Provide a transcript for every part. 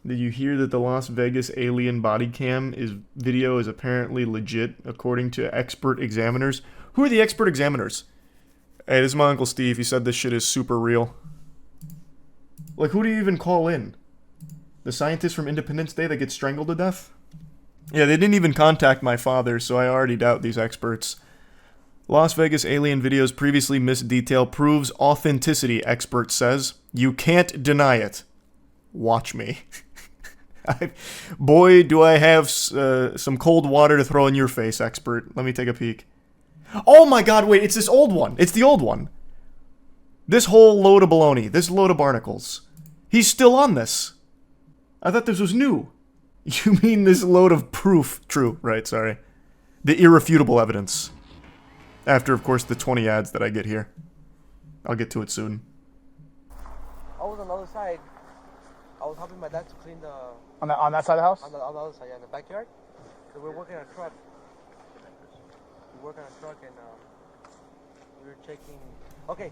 Did you hear that the Las Vegas alien body cam video is apparently legit, according to expert examiners? Who are the expert examiners? Hey, this is my Uncle Steve. He said this shit is super real. Like, who do you even call in? The scientist from Independence Day that gets strangled to death? Yeah, they didn't even contact my father, so I already doubt these experts. Las Vegas alien videos previously missed detail proves authenticity, expert says. You can't deny it. Watch me. Boy, do I have some cold water to throw in your face, expert. Let me take a peek. Oh my god, wait, it's this old one. It's the old one. This whole load of baloney. This load of barnacles. He's still on this. I thought this was new. You mean this load of proof? True, right, sorry. The irrefutable evidence. After, of course, the 20 ads that I get here. I'll get to it soon. I was on the other side. I was helping my dad to clean the... On that side of the house? On the other side, yeah, in the backyard. So we're working on a truck. We work on a truck and we were checking... Okay.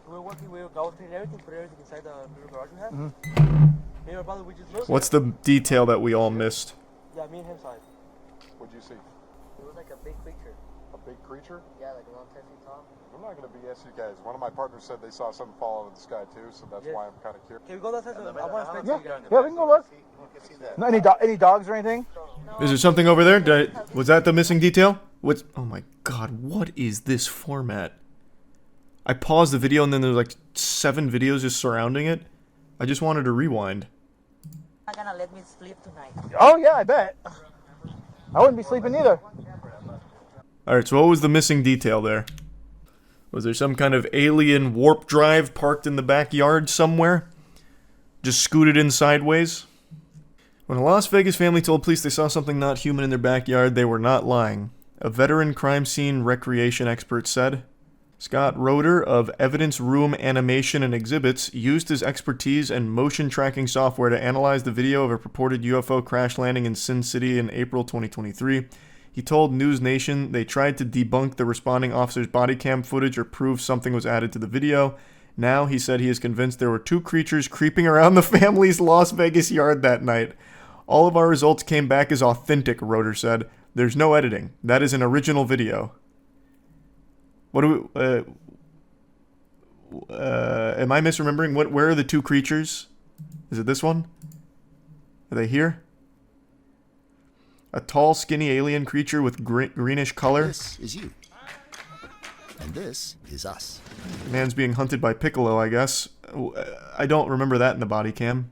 So we're working, I was cleaning everything, put everything inside the little garage we have. Me and my brother, we just looked. What's the detail that we all missed? Yeah, me and him saw it. What'd you see? It was like a big creature. A big creature? Yeah, like around 10 feet tall. I'm not going to BS you guys. One of my partners said they saw something fall out of the sky too, so that's why I'm kind of curious. Can we go that side? I want to Yeah, you guys. yeah, we can go look. No, any dogs or anything? Is there something over there? Was that the missing detail? What's... Oh my god, what is this format? I paused the video and then there's like 7 videos just surrounding it. I just wanted to rewind. Not gonna let me sleep tonight. Oh yeah, I bet. I wouldn't be sleeping either. Alright, so what was the missing detail there? Was there some kind of alien warp drive parked in the backyard somewhere? Just scooted in sideways? When a Las Vegas family told police they saw something not human in their backyard, they were not lying. A veteran crime scene recreation expert said. Scott Roeder of Evidence Room Animation and Exhibits used his expertise and motion tracking software to analyze the video of a purported UFO crash landing in Sin City in April 2023. He told News Nation they tried to debunk the responding officer's body cam footage or prove something was added to the video. Now, he said he is convinced there were 2 creatures creeping around the family's Las Vegas yard that night. All of our results came back as authentic, Roeder said. There's no editing. That is an original video. What do we, am I misremembering? Where are the 2 creatures? Is it this one? Are they here? A tall, skinny alien creature with greenish color. This is you. And this is us. The man's being hunted by Piccolo, I guess. I don't remember that in the body cam.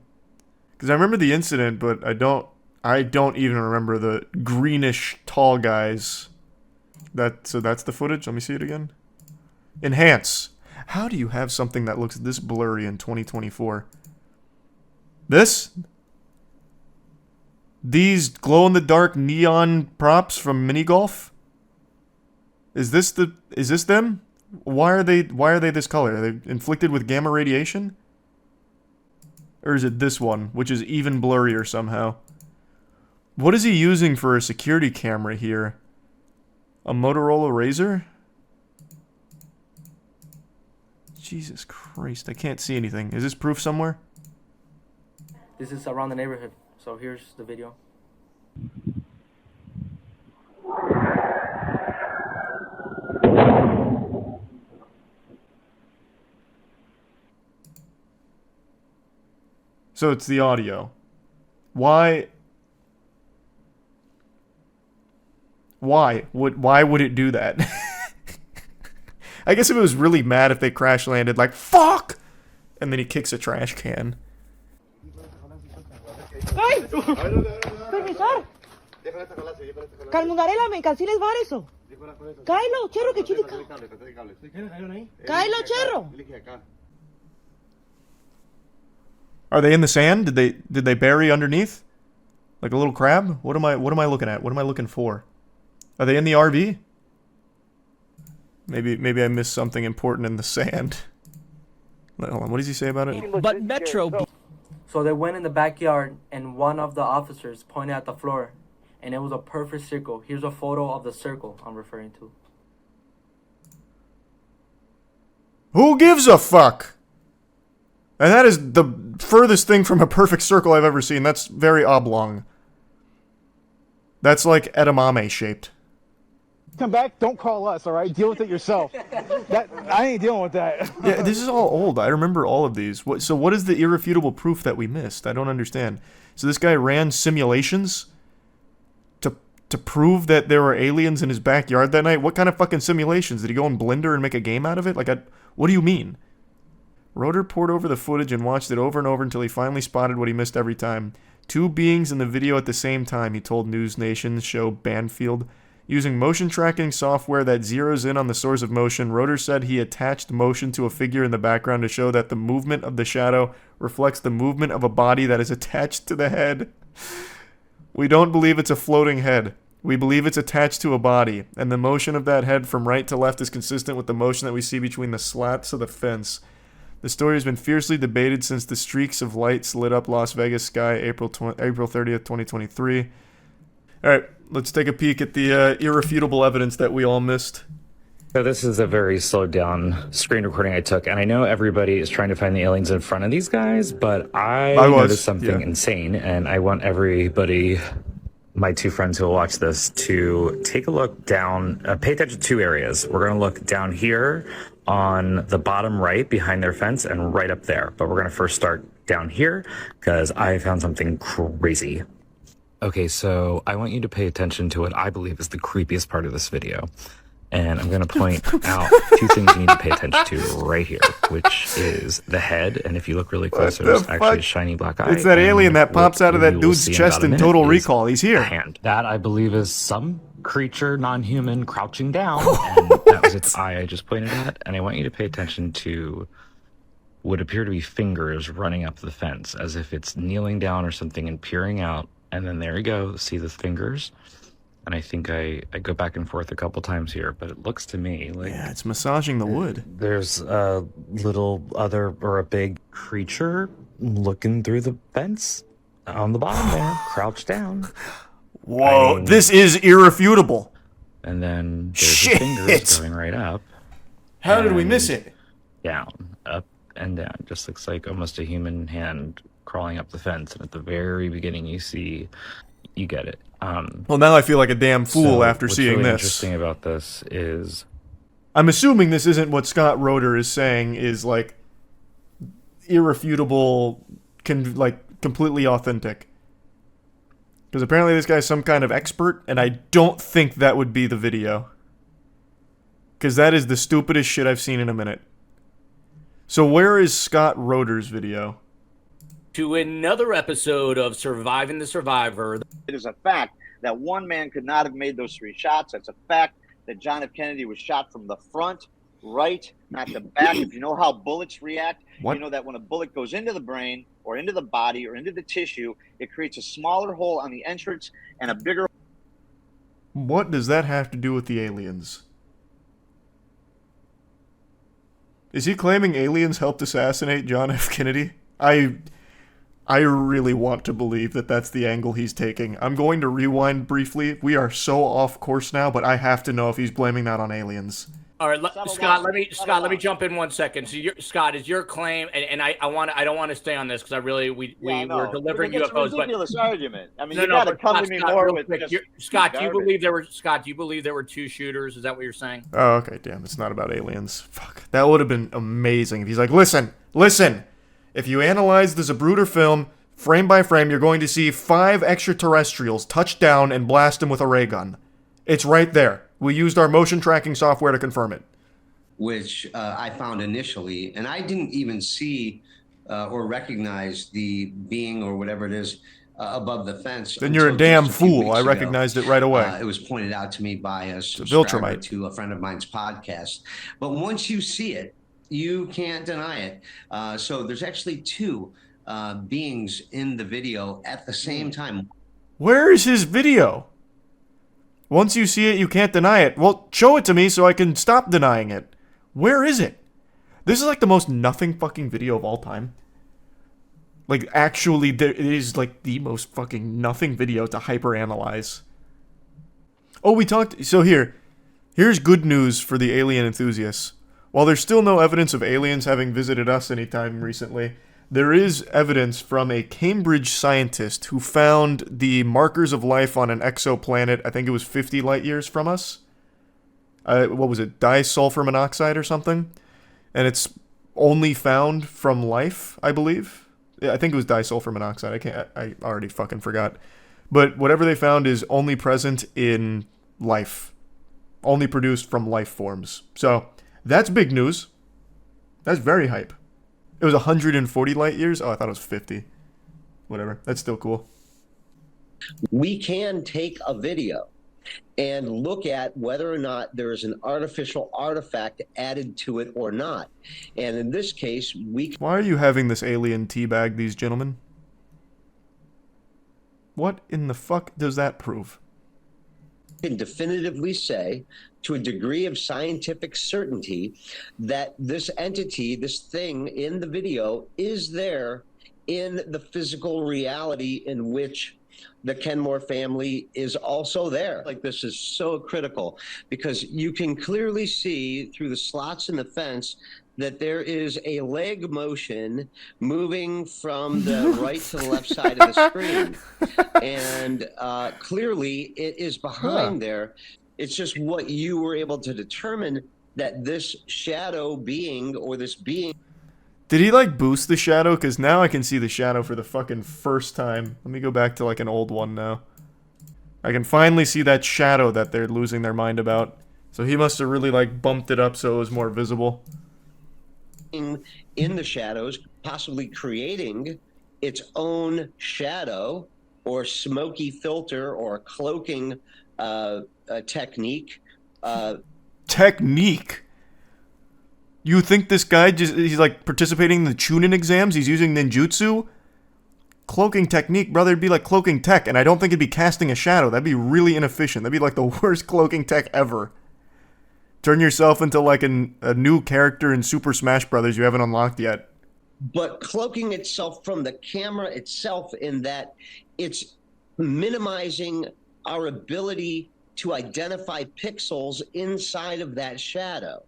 Because I remember the incident, but I don't even remember the greenish tall guys. So that's the footage? Let me see it again. Enhance. How do you have something that looks this blurry in 2024? This? These glow-in-the-dark neon props from mini golf? Is this them? Why are they this color? Are they inflicted with gamma radiation? Or is it this one, which is even blurrier somehow? What is he using for a security camera here? A Motorola Razr? Jesus Christ, I can't see anything. Is this proof somewhere? This is around the neighborhood. So here's the video. So it's the audio. Why would it do that? I guess if it was really mad if they crash landed, like, fuck! And then he kicks a trash can. ¡Ay! ¡Regresar! Calmungarela, me cancel el bar eso. Cáelo, cherro, que chido. Cáelo, cherro. Are they in the sand? Did they bury underneath? Like a little crab? What am I looking at? What am I looking for? Are they in the RV? Maybe I missed something important in the sand. Hold on, what does he say about it? But Metro... So they went in the backyard and one of the officers pointed at the floor and it was a perfect circle. Here's a photo of the circle I'm referring to. Who gives a fuck? And that is the furthest thing from a perfect circle I've ever seen. That's very oblong. That's like edamame shaped. Come back, don't call us, all right? Deal with it yourself. I ain't dealing with that. Yeah, this is all old. I remember all of these. So what is the irrefutable proof that we missed? I don't understand. So this guy ran simulations to prove that there were aliens in his backyard that night? What kind of fucking simulations? Did he go in Blender and make a game out of it? Like, what do you mean? Roeder pored over the footage and watched it over and over until he finally spotted what he missed every time. 2 beings in the video at the same time, he told News Nation's show Banfield. Using motion tracking software that zeroes in on the source of motion, Roeder said he attached motion to a figure in the background to show that the movement of the shadow reflects the movement of a body that is attached to the head. We don't believe it's a floating head. We believe it's attached to a body, and the motion of that head from right to left is consistent with the motion that we see between the slats of the fence. The story has been fiercely debated since the streaks of lights lit up Las Vegas sky April 30th, 2023. Alright, let's take a peek at the irrefutable evidence that we all missed. So this is a very slowed down screen recording I took, and I know everybody is trying to find the aliens in front of these guys, but I noticed something insane, and I want everybody, my 2 friends who will watch this, to take a look down, pay attention to 2 areas. We're going to look down here on the bottom right behind their fence and right up there, but we're going to first start down here because I found something crazy. Okay, so I want you to pay attention to what I believe is the creepiest part of this video. And I'm going to point out 2 things you need to pay attention to right here, which is the head. And if you look really close, there's actually a shiny black eye. It's that alien that pops out of that dude's chest in Total Recall. He's here. Hand. That, I believe, is some creature, non-human, crouching down. And that was its eye I just pointed at. And I want you to pay attention to what appear to be fingers running up the fence, as if it's kneeling down or something and peering out. And then there you go, see the fingers? And I think I go back and forth a couple times here, but it looks to me like... Yeah, it's massaging the wood. There's a little other, or a big creature looking through the fence on the bottom there, crouched down. Whoa, this is irrefutable. And then there's the fingers going right up. How did we miss it? Down, up and down. Just looks like almost a human hand crawling up the fence, and at the very beginning you get it. Well, now I feel like a damn fool after seeing what's really this. Interesting about this is, I'm assuming this isn't what Scott Roeder is saying is like irrefutable, completely authentic. Because apparently this guy's some kind of expert, and I don't think that would be the video. Because that is the stupidest shit I've seen in a minute. So where is Scott Roeder's video? To another episode of Surviving the Survivor. It is a fact that one man could not have made those 3 shots. It's a fact that John F. Kennedy was shot from the front, right, not the back. If you know how bullets react, you know that when a bullet goes into the brain or into the body or into the tissue, it creates a smaller hole on the entrance and a bigger. What does that have to do with the aliens? Is he claiming aliens helped assassinate John F. Kennedy? I really want to believe that that's the angle he's taking. I'm going to rewind briefly. We are so off course now, but I have to know if he's blaming that on aliens. All right, Scott. Let me jump in 1 second. So, Scott, is your claim, and I don't want to stay on this because we're delivering UFOs. It's a ridiculous argument. I mean, you got to come to me more with Scott. Do you believe there were 2 shooters? Is that what you're saying? Oh, okay. Damn, it's not about aliens. Fuck, that would have been amazing if he's like, listen. If you analyze the Zapruder film frame by frame, you're going to see 5 extraterrestrials touch down and blast them with a ray gun. It's right there. We used our motion tracking software to confirm it. Which I found initially, and I didn't even see or recognize the being or whatever it is above the fence. Then you're a damn fool. I recognized it right away. It was pointed out to me by a subscriber to a friend of mine's podcast. But once you see it, you can't deny it. So there's actually 2 beings in the video at the same time. Where is his video? Once you see it, you can't deny it. Well, show it to me so I can stop denying it. Where is it? This is like the most nothing fucking video of all time. Like, actually, it is like the most fucking nothing video to hyperanalyze. Oh, we talked... So here's good news for the alien enthusiasts. While there's still no evidence of aliens having visited us anytime recently, There is evidence from a Cambridge scientist who found the markers of life on an exoplanet, I think it was 50 light years from us. What was it, disulfur monoxide or something? And it's only found from life, I believe. Yeah, I think it was disulfur monoxide. I already fucking forgot. But whatever they found is only present in life. Only produced from life forms. So, that's big news. That's very hype. It was 140 light years? Oh, I thought it was 50. Whatever. That's still cool. We can take a video and look at whether or not there is an artificial artifact added to it or not. And in this case, Why are you having this alien teabag these gentlemen? What in the fuck does that prove? Can definitively say, to a degree of scientific certainty, that this entity, this thing in the video, is there in the physical reality in which the Kenmore family is also there. Like, this is so critical because you can clearly see through the slots in the fence that there is a leg motion moving from the right to the left side of the screen. And clearly it is behind there. It's just what you were able to determine that this shadow being or this being. Did he like boost the shadow? Because now I can see the shadow for the fucking first time. Let me go back to like an old one now. I can finally see that shadow that they're losing their mind about. So he must have really like bumped it up so it was more visible. In the shadows, possibly creating its own shadow or smoky filter or cloaking technique. Technique? You think this guy he's like participating in the Chunin exams? He's using ninjutsu? Cloaking technique, brother, it'd be like cloaking tech, and I don't think it'd be casting a shadow. That'd be really inefficient. That'd be like the worst cloaking tech ever. Turn yourself into like a new character in Super Smash Brothers you haven't unlocked yet. But cloaking itself from the camera itself in that it's minimizing our ability to identify pixels inside of that shadow.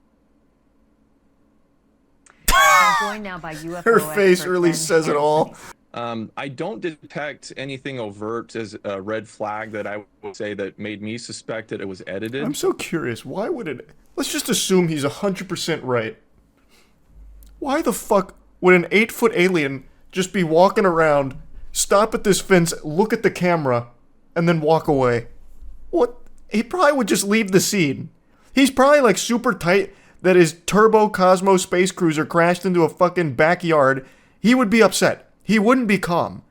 I'm joined now by UFO Her face really Ben says it all. I don't detect anything overt as a red flag that I would say that made me suspect that it was edited. I'm so curious. Why would it... Let's just assume he's 100% right. Why the fuck would an 8-foot alien just be walking around, stop at this fence, look at the camera, and then walk away? What? He probably would just leave the scene. He's probably like super tight that his Turbo Cosmo space cruiser crashed into a fucking backyard. He would be upset. He wouldn't be calm.